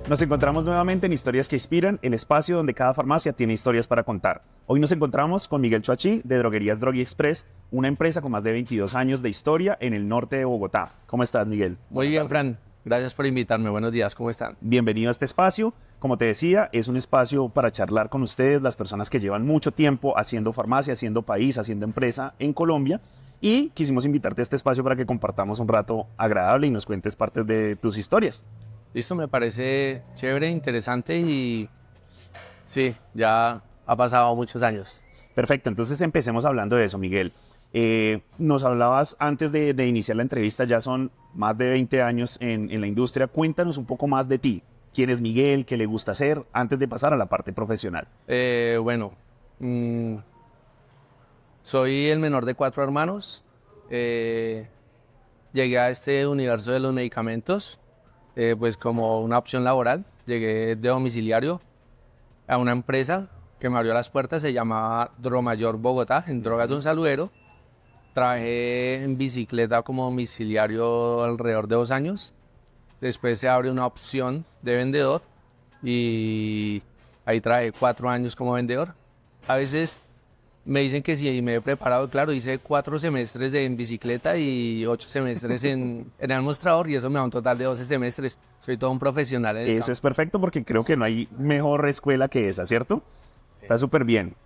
Nos encontramos nuevamente en Historias que Inspiran, el espacio donde cada farmacia tiene historias para contar. Hoy nos encontramos con Miguel Choachí de Droguerías Drogui Express, una empresa con más de 22 años de historia en el norte de Bogotá. ¿Cómo estás, Miguel? Muy bien, Fran. Gracias por invitarme. Buenos días, ¿cómo están? Bienvenido a este espacio. Como te decía, es un espacio para charlar con ustedes, las personas que llevan mucho tiempo haciendo farmacia, haciendo país, haciendo empresa en Colombia. Y quisimos invitarte a este espacio para que compartamos un rato agradable y nos cuentes partes de tus historias. Listo, me parece chévere, interesante y sí, ya ha pasado muchos años. Perfecto, entonces empecemos hablando de eso, Miguel. Nos hablabas antes de iniciar la entrevista, ya son más de 20 años en la industria. Cuéntanos un poco más de ti. ¿Quién es Miguel? ¿Qué le gusta hacer? Antes de pasar a la parte profesional. Soy el menor de 4 hermanos. Llegué a este universo de los medicamentos pues como una opción laboral. Llegué de domiciliario a una empresa que me abrió las puertas, se llamaba Dromayor Bogotá, en drogas de un saludero. Trabajé en bicicleta como domiciliario alrededor de 2 años. Después se abre una opción de vendedor y ahí trabajé 4 años como vendedor. A veces me dicen que si me he preparado, claro, hice 4 semestres en bicicleta y 8 semestres en el mostrador y eso me da un total de 12 semestres. Soy todo un profesional en el Eso campo. es perfecto porque creo que no hay mejor escuela que esa, ¿cierto? Sí. Está súper bien.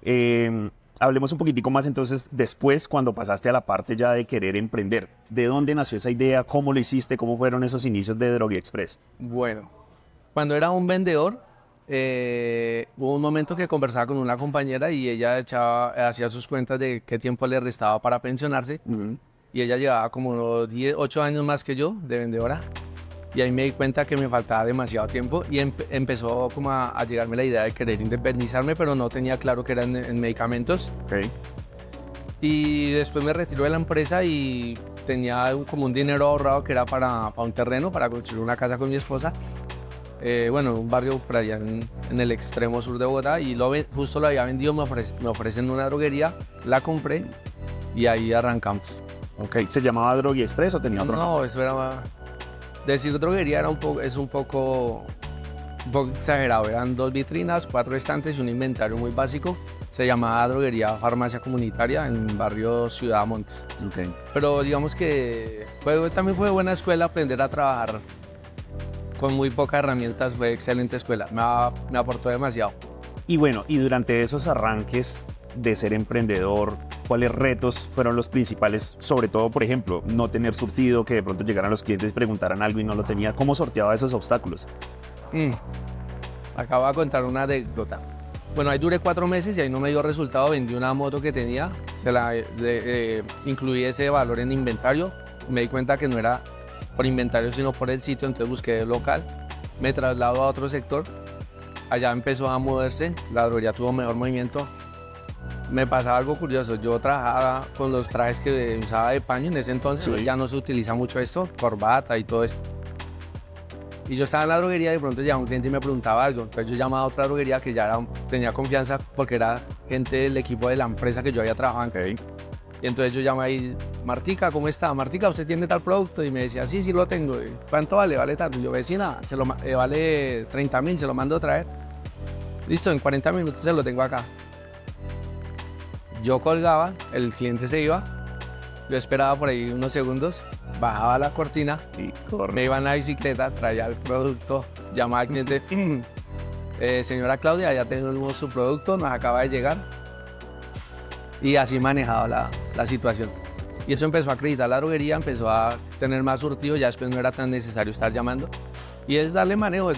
Hablemos un poquitico más entonces después cuando pasaste a la parte ya de querer emprender. ¿De dónde nació esa idea? ¿Cómo lo hiciste? ¿Cómo fueron esos inicios de Drogui Express? Bueno, cuando era un vendedor, hubo un momento que conversaba con una compañera y ella hacía sus cuentas de qué tiempo le restaba para pensionarse. Y ella llevaba como unos 8 años más que yo de vendedora. Y ahí me di cuenta que me faltaba demasiado tiempo y empezó como a llegarme la idea de querer independizarme, pero no tenía claro que eran en medicamentos. Okay. Y después me retiró de la empresa y tenía como un dinero ahorrado que era para un terreno, para construir una casa con mi esposa. Un barrio por allá en el extremo sur de Bogotá y justo lo había vendido, me ofrecen una droguería, la compré y ahí arrancamos. Ok, ¿se llamaba Drogui Express o tenía otro nombre? No, eso era... Decir droguería es un poco exagerado, eran 2 vitrinas, 4 estantes y un inventario muy básico. Se llamaba Droguería Farmacia Comunitaria en barrio Ciudad Montes. Okay. Pero digamos que también fue buena escuela aprender a trabajar con muy pocas herramientas, fue excelente escuela, me aportó demasiado. Y bueno, y durante esos arranques de ser emprendedor, ¿cuáles retos fueron los principales? Sobre todo, por ejemplo, no tener surtido, que de pronto llegaran los clientes y preguntaran algo y no lo tenía. ¿Cómo sorteaba esos obstáculos? Acabo de contar una anécdota. Bueno, ahí duré 4 meses y ahí no me dio resultado, vendí una moto que tenía, incluí ese valor en inventario, me di cuenta que no era por inventario sino por el sitio, entonces busqué el local, me traslado a otro sector, allá empezó a moverse, la droguería tuvo mejor movimiento. Me pasaba algo curioso, yo trabajaba con los trajes que usaba de paño en ese entonces, sí. Ya no se utiliza mucho esto, corbata y todo esto. Y yo estaba en la droguería y de pronto llegaba un cliente y me preguntaba algo, entonces yo llamaba a otra droguería que ya tenía confianza porque era gente del equipo de la empresa que yo había trabajado. Okay. Y entonces yo llamé ahí, Martica, ¿cómo está? Martica, ¿usted tiene tal producto? Y me decía, sí lo tengo. ¿Cuánto vale? Vale tanto. Y yo, vecina, vale 30.000, se lo mando a traer. Listo, en 40 minutos se lo tengo acá. Yo colgaba, el cliente se iba, yo esperaba por ahí unos segundos, bajaba la cortina, y me iba en la bicicleta, traía el producto, llamaba al cliente, señora Claudia, ya tenemos su producto, nos acaba de llegar. Y así manejaba la situación. Y eso empezó a acreditar la droguería, empezó a tener más surtido, ya después no era tan necesario estar llamando. Y es darle manejo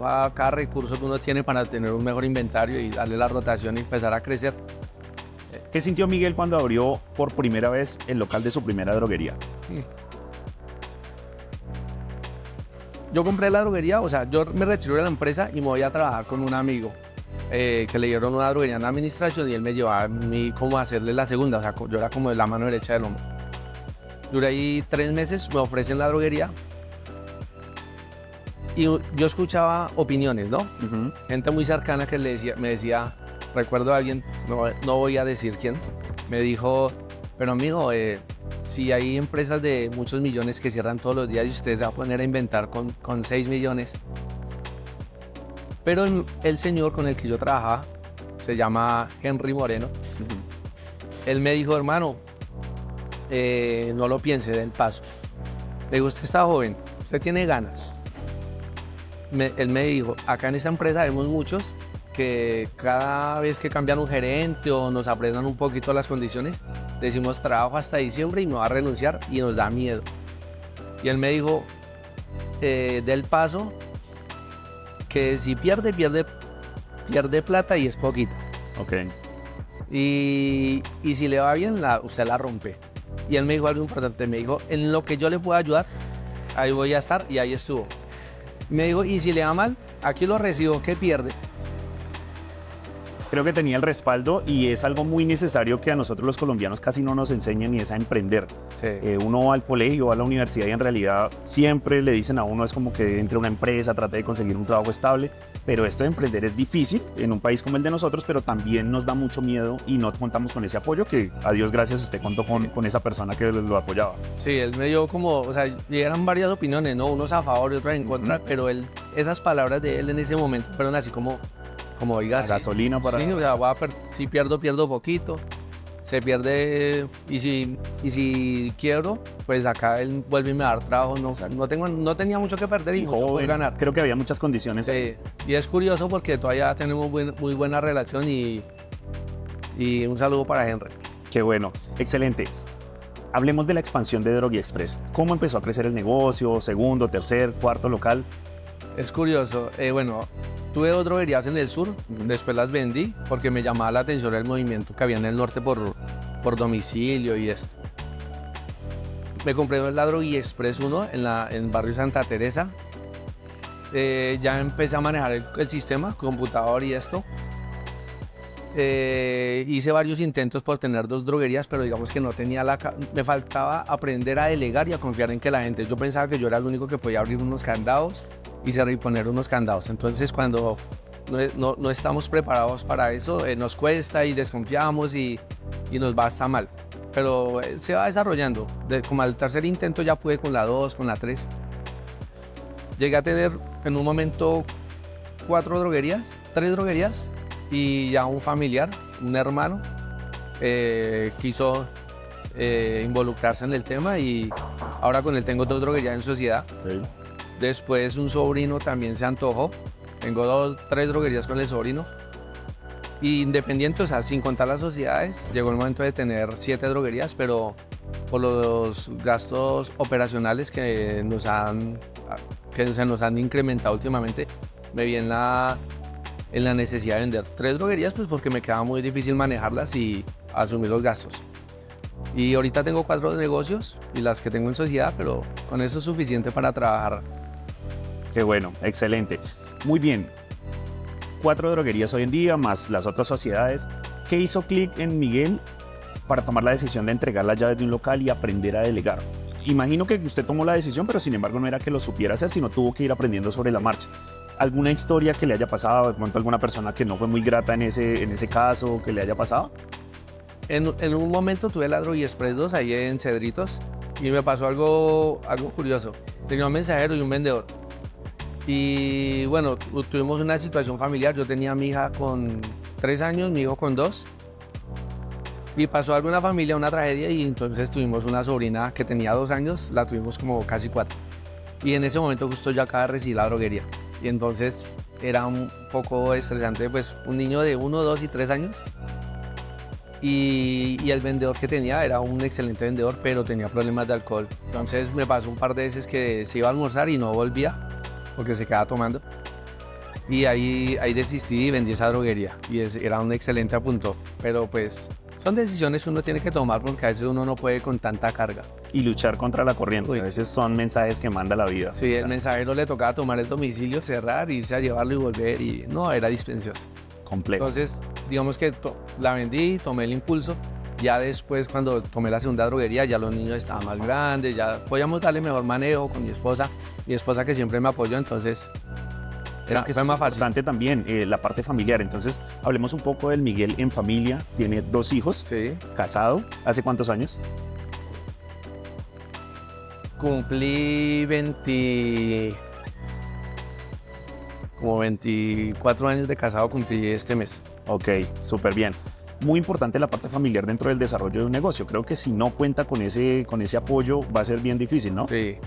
a cada recurso que uno tiene para tener un mejor inventario y darle la rotación y empezar a crecer. ¿Qué sintió Miguel cuando abrió por primera vez el local de su primera droguería? Yo compré la droguería, yo me retiré de la empresa y me voy a trabajar con un amigo que le dieron una droguería en administración y él me llevaba a mí como a hacerle la segunda, yo era como de la mano derecha del hombre. Duré ahí 3 meses, me ofrecen la droguería y yo escuchaba opiniones, ¿no? Gente muy cercana que me decía, recuerdo a alguien, no voy a decir quién, me dijo, pero amigo, si hay empresas de muchos millones que cierran todos los días y usted se va a poner a inventar con 6 millones, Pero el señor con el que yo trabajaba, se llama Henry Moreno, él me dijo, hermano, no lo piense, dé el paso. Le digo, usted está joven, usted tiene ganas. Él me dijo, acá en esta empresa vemos muchos que cada vez que cambian un gerente o nos apretan un poquito las condiciones, decimos trabajo hasta diciembre y me va a renunciar y nos da miedo. Y él me dijo, dé el paso, que si pierde plata y es poquita. Ok. Y si le va bien, usted la rompe. Y él me dijo algo importante, me dijo, en lo que yo le pueda ayudar, ahí voy a estar, y ahí estuvo. Me dijo, y si le va mal, aquí lo recibo, ¿qué pierde? Creo que tenía el respaldo y es algo muy necesario que a nosotros los colombianos casi no nos enseñan y es a emprender. Sí. Uno va al colegio, va a la universidad y en realidad siempre le dicen a uno es como que entre a una empresa, trate de conseguir un trabajo estable, pero esto de emprender es difícil en un país como el de nosotros, pero también nos da mucho miedo y no contamos con ese apoyo que a Dios gracias usted contó con esa persona que lo apoyaba. Sí, él me dio como, o sea, eran varias opiniones, ¿no? Unos a favor y otros en contra, pero esas palabras de él en ese momento fueron así como oiga, gasolina para... Sí, o sea, si pierdo poquito, se pierde, y si quiebro, pues acá él vuelve y me va a dar trabajo, no tenía mucho que perder y mucho por ganar. Creo que había muchas condiciones. Sí, y es curioso porque todavía tenemos muy buena relación y un saludo para Henry. Qué bueno, excelente. Hablemos de la expansión de Drogui Express. ¿Cómo empezó a crecer el negocio? ¿Segundo, tercer, cuarto local? Es curioso, bueno, tuve 2 droguerías en el sur, después las vendí porque me llamaba la atención el movimiento que había en el norte por domicilio y esto. Me compré la Drogui Express 1 en el barrio Santa Teresa. Ya empecé a manejar el sistema, computador y esto. Hice varios intentos por tener 2 droguerías, pero digamos que no tenía me faltaba aprender a delegar y a confiar en que la gente. Yo pensaba que yo era el único que podía abrir unos candados y cerrar y poner unos candados. Entonces cuando no estamos preparados para eso, nos cuesta y desconfiamos y nos va hasta mal. Pero se va desarrollando. Como al tercer intento ya pude con la 2, con la 3. Llegué a tener en un momento 3 droguerías y ya un familiar, un hermano, quiso involucrarse en el tema y ahora con él tengo 2 droguerías en sociedad. Sí. Después un sobrino también se antojó. Tengo 3 droguerías con el sobrino. Y independiente, o sea, sin contar las sociedades, llegó el momento de tener 7 droguerías, pero por los gastos operacionales que se nos han incrementado últimamente, me vi en la necesidad de vender 3 droguerías, pues porque me quedaba muy difícil manejarlas y asumir los gastos. Y ahorita tengo 4 negocios y las que tengo en sociedad, pero con eso es suficiente para trabajar. Qué bueno, excelente. Muy bien. 4 droguerías hoy en día, más las otras sociedades. ¿Qué hizo clic en Miguel para tomar la decisión de entregar las llaves de un local y aprender a delegar? Imagino que usted tomó la decisión, pero sin embargo no era que lo supiera hacer, sino tuvo que ir aprendiendo sobre la marcha. ¿Alguna historia que le haya pasado? ¿De pronto alguna persona que no fue muy grata en ese caso que le haya pasado? En un momento tuve la Drogui Express 2 ahí en Cedritos y me pasó algo curioso. Tenía un mensajero y un vendedor. Y bueno, tuvimos una situación familiar. Yo tenía a mi hija con 3 años, mi hijo con 2. Y pasó algo en la familia, una tragedia, y entonces tuvimos una sobrina que tenía 2 años, la tuvimos como casi 4. Y en ese momento justo yo acababa de recibir la droguería. Y entonces era un poco estresante, pues un niño de 1, 2 y 3 años. Y el vendedor que tenía era un excelente vendedor, pero tenía problemas de alcohol. Entonces me pasó un par de veces que se iba a almorzar y no volvía porque se quedaba tomando. Y ahí desistí y vendí esa droguería. Y era un excelente apunto. Pero pues son decisiones que uno tiene que tomar porque a veces uno no puede con tanta carga. Y luchar contra la corriente. Uy. A veces son mensajes que manda la vida. Sí, el mensajero le tocaba tomar el domicilio, cerrar, irse a llevarlo y volver. Y no, era dispendioso. Complejo. Entonces, digamos que la vendí, tomé el impulso. Ya después, cuando tomé la segunda droguería, ya los niños estaban más grandes, ya podíamos darle mejor manejo con mi esposa que siempre me apoyó, entonces fue más fácil. Importante también la parte familiar. Entonces, hablemos un poco del Miguel en familia. Tiene 2 hijos, Sí, casado. ¿Hace cuántos años? cumplí como 24 años de casado cumplí este mes. Ok, súper bien. Muy importante la parte familiar dentro del desarrollo de un negocio. Creo que si no cuenta con ese apoyo va a ser bien difícil, ¿no? Sí.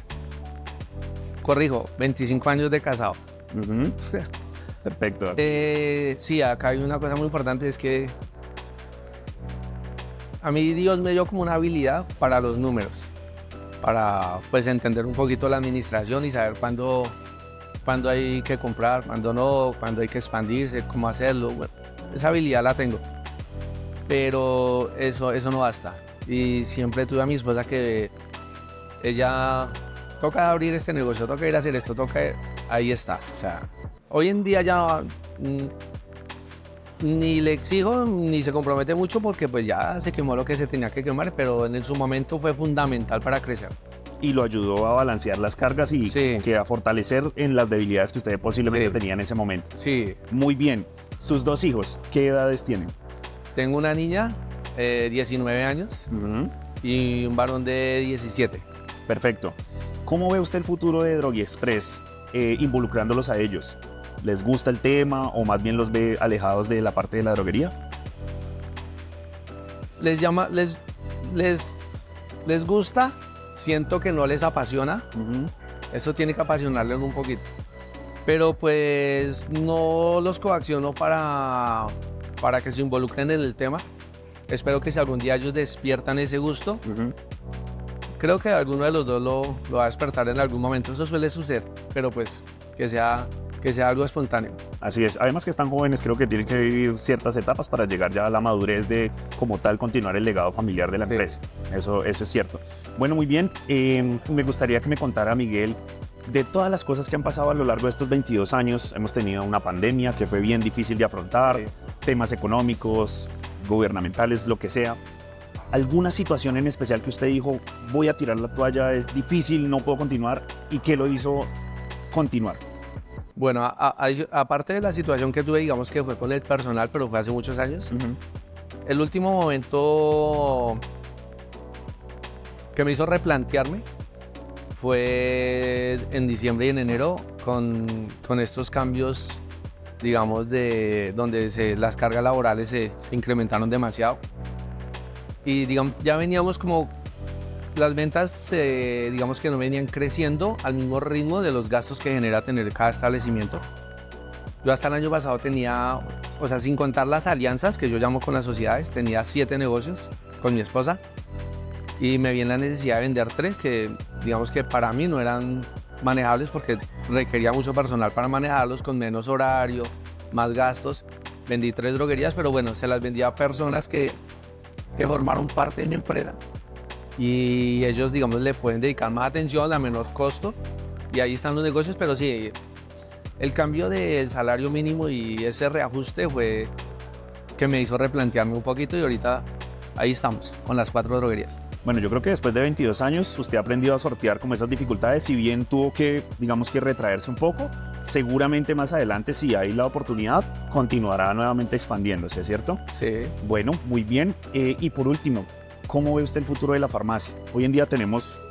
Corrijo, 25 años de casado. Ujú. Perfecto. Sí, acá hay una cosa muy importante, es que a mí Dios me dio como una habilidad para los números, para pues entender un poquito la administración y saber cuándo hay que comprar, cuándo no, cuándo hay que expandirse, cómo hacerlo. Bueno, esa habilidad la tengo, pero eso no basta. Y siempre tuve a mi esposa que ella toca abrir este negocio, toca ir a hacer esto, ahí está. O sea, hoy en día ya ni le exijo ni se compromete mucho porque pues ya se quemó lo que se tenía que quemar, pero en su momento fue fundamental para crecer. Y lo ayudó a balancear las cargas y Sí. como que a fortalecer en las debilidades que usted posiblemente Sí. tenía en ese momento. Sí, Muy bien. Sus 2 hijos, ¿qué edades tienen? tengo una niña, 19 años, Ujú. y un varón de 17. Perfecto. ¿Cómo ve usted el futuro de Droguy Express involucrándolos a ellos? ¿Les gusta el tema o más bien los ve alejados de la parte de la droguería? Les gusta, siento que no les apasiona, eso tiene que apasionarles un poquito. Pero pues no los coacciono para que se involucren en el tema. Espero que si algún día ellos despiertan ese gusto, Ujú. creo que alguno de los dos lo va a despertar en algún momento. Eso suele suceder, pero pues que sea algo espontáneo. Así es. Además que están jóvenes, creo que tienen que vivir ciertas etapas para llegar ya a la madurez de, como tal, continuar el legado familiar de la Sí. empresa. Eso es cierto. Bueno, muy bien. Me gustaría que me contara, Miguel, de todas las cosas que han pasado a lo largo de estos 22 años. Hemos tenido una pandemia que fue bien difícil de afrontar, Sí. temas económicos, gubernamentales, lo que sea. ¿Alguna situación en especial que usted dijo, voy a tirar la toalla, es difícil, no puedo continuar, y qué lo hizo continuar? Bueno, aparte de la situación que tuve, digamos que fue con el personal, pero fue hace muchos años, el último momento que me hizo replantearme fue en diciembre y en enero con estos cambios, digamos, de donde las cargas laborales se incrementaron demasiado. Y digamos, ya veníamos como, las ventas, digamos que no venían creciendo al mismo ritmo de los gastos que genera tener cada establecimiento. Yo hasta el año pasado tenía, o sea, sin contar las alianzas que yo llamo con las sociedades, tenía 7 negocios con mi esposa y me vi en la necesidad de vender 3 que digamos que para mí no eran manejables porque requería mucho personal para manejarlos, con menos horario, más gastos. Vendí 3 droguerías, pero bueno, se las vendía a personas que formaron parte de mi empresa y ellos, digamos, le pueden dedicar más atención a menor costo y ahí están los negocios. Pero sí, el cambio del salario mínimo y ese reajuste fue que me hizo replantearme un poquito y ahorita ahí estamos con las 4 droguerías. Bueno, yo creo que después de 22 años usted ha aprendido a sortear como esas dificultades, si bien tuvo que, digamos que retraerse un poco, seguramente más adelante, si hay la oportunidad, continuará nuevamente expandiéndose, ¿cierto? Sí. Bueno, muy bien. Y por último, ¿cómo ve usted el futuro de la farmacia? Hoy en día tenemos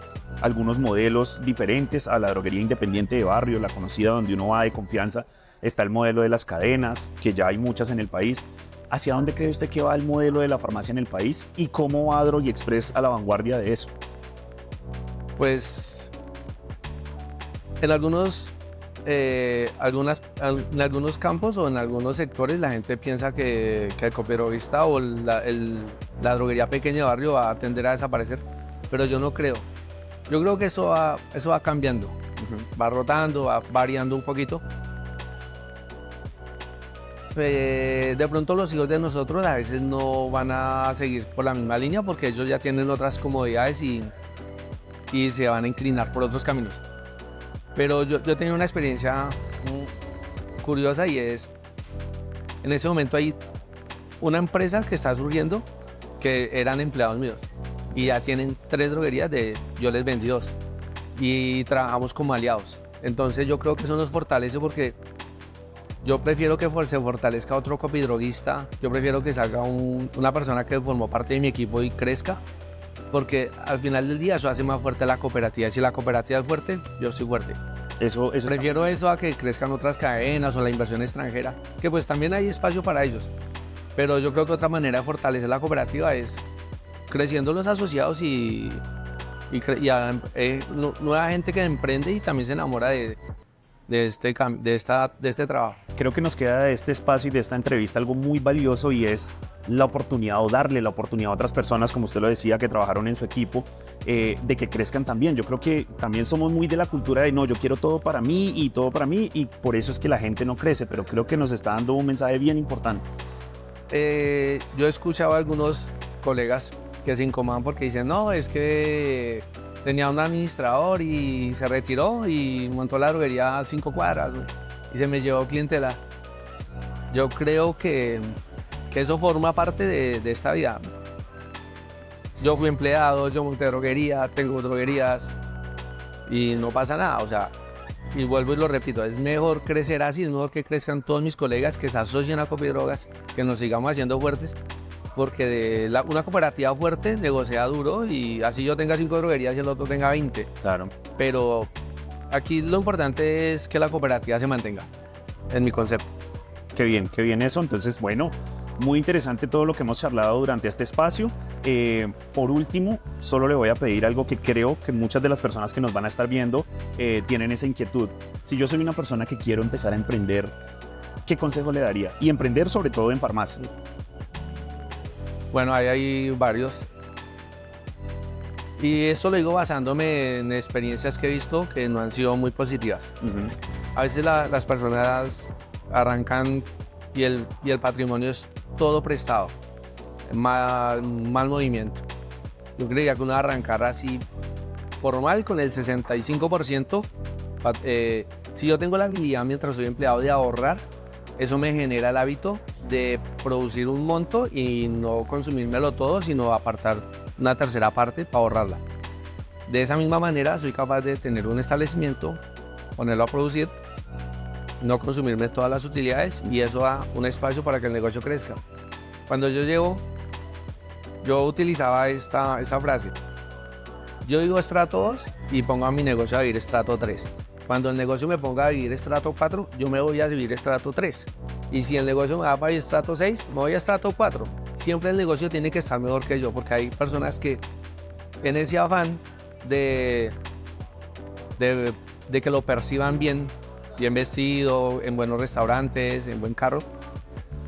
algunos modelos diferentes a la droguería independiente de barrio, la conocida donde uno va de confianza. Está el modelo de las cadenas, que ya hay muchas en el país. ¿Hacia dónde cree usted que va el modelo de la farmacia en el país y cómo va Droguy Express a la vanguardia de eso? Pues en algunos campos o en algunos sectores la gente piensa que el copidroguista o la droguería pequeña de barrio va a tender a desaparecer, pero yo no creo. Yo creo que eso va cambiando, va rotando, va variando un poquito. De pronto los hijos de nosotros a veces no van a seguir por la misma línea porque ellos ya tienen otras comodidades y se van a inclinar por otros caminos. Pero yo tenía una experiencia curiosa y es, en ese momento hay una empresa que está surgiendo que eran empleados míos y ya tienen 3 droguerías, yo les vendí 2 y trabajamos como aliados. Entonces yo creo que eso nos fortalece porque yo prefiero que se fortalezca otro copidroguista, yo prefiero que salga una persona que formó parte de mi equipo y crezca, porque al final del día eso hace más fuerte la cooperativa. Y si la cooperativa es fuerte, yo estoy fuerte. Eso Prefiero eso a que crezcan otras cadenas o la inversión extranjera, que pues también hay espacio para ellos. Pero yo creo que otra manera de fortalecer la cooperativa es creciendo los asociados nueva gente que emprende y también se enamora de este trabajo. Creo que nos queda de este espacio y de esta entrevista algo muy valioso, y es la oportunidad, o darle la oportunidad a otras personas, como usted lo decía, que trabajaron en su equipo, de que crezcan también. Yo creo que también somos muy de la cultura de no, yo quiero todo para mí y todo para mí, y por eso es que la gente no crece, pero creo que nos está dando un mensaje bien importante. Yo he escuchado a algunos colegas que se incomodan porque dicen, no, es que tenía un administrador y se retiró y montó la droguería a 5 cuadras, ¿no? Y se me llevó clientela. Yo creo que eso forma parte de esta vida. Yo fui empleado, yo monté droguería, tengo droguerías y no pasa nada. O sea, y vuelvo y lo repito, es mejor crecer así, es mejor que crezcan todos mis colegas, que se asocien a Copidrogas, que nos sigamos haciendo fuertes, porque una cooperativa fuerte negocia duro, y así yo tenga 5 droguerías y el otro tenga 20. Claro. Pero aquí lo importante es que la cooperativa se mantenga, en mi concepto. Qué bien eso. Entonces, bueno, muy interesante todo lo que hemos charlado durante este espacio. Por último, solo le voy a pedir algo que creo que muchas de las personas que nos van a estar viendo tienen esa inquietud. Si yo soy una persona que quiero empezar a emprender, ¿qué consejo le daría? Y emprender sobre todo en farmacia. Bueno, hay varios. Y esto lo digo basándome en experiencias que he visto que no han sido muy positivas. A veces las personas arrancan y el patrimonio es todo prestado, mal movimiento. Yo creía que uno arrancar así formal con el 65%, si yo tengo la habilidad mientras soy empleado de ahorrar, eso me genera el hábito de producir un monto y no consumírmelo todo, sino apartar una tercera parte para ahorrarla. De esa misma manera soy capaz de tener un establecimiento, ponerlo a producir, no consumirme todas las utilidades, y eso da un espacio para que el negocio crezca. Cuando yo utilizaba esta frase: yo digo estrato 2 y pongo a mi negocio a vivir estrato 3. Cuando el negocio me ponga a vivir estrato 4, yo me voy a vivir estrato 3. Y si el negocio me da para vivir estrato 6, me voy a estrato 4. Siempre el negocio tiene que estar mejor que yo, porque hay personas que en ese afán de que lo perciban bien vestido, en buenos restaurantes, en buen carro,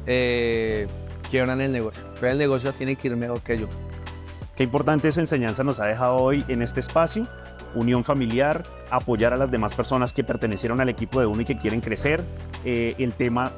quiebran el negocio. Pero el negocio tiene que ir mejor que yo. Qué importante esa enseñanza nos ha dejado hoy en este espacio. Unión familiar, apoyar a las demás personas que pertenecieron al equipo de uno y que quieren crecer. El tema,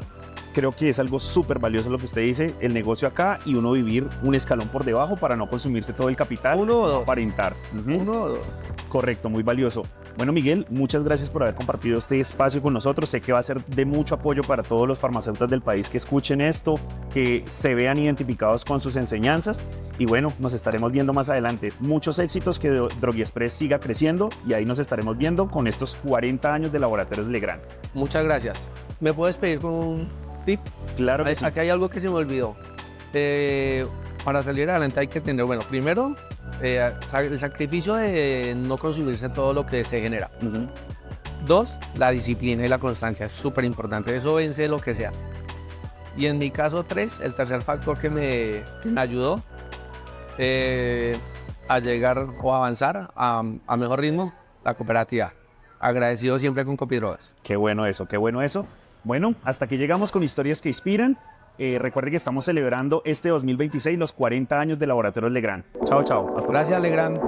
creo que es algo súper valioso lo que usted dice, el negocio acá y uno vivir un escalón por debajo para no consumirse todo el capital. Uno o dos. Aparentar. Uno o dos. Correcto, muy valioso. Bueno, Miguel, muchas gracias por haber compartido este espacio con nosotros. Sé que va a ser de mucho apoyo para todos los farmacéuticos del país que escuchen esto, que se vean identificados con sus enseñanzas. Y bueno, nos estaremos viendo más adelante. Muchos éxitos, que Droguiexpress siga creciendo, y ahí nos estaremos viendo con estos 40 años de Laboratorios Legrand. Muchas gracias. ¿Me puedes pedir con un tip? Claro que sí. Aquí hay algo que se me olvidó. Para salir adelante hay que tener, bueno, primero, el sacrificio de no consumirse todo lo que se genera. 2, la disciplina y la constancia, es súper importante, eso vence lo que sea. Y en mi caso 3, el tercer factor que me ayudó a llegar o avanzar a mejor ritmo, la cooperativa. Agradecido siempre con Copidrogas. Qué bueno eso, qué bueno eso. Bueno, hasta aquí llegamos con Historias que Inspiran. Recuerde que estamos celebrando este 2026 los 40 años de Laboratorios Legrand. Chao, chao. Gracias, Legrand.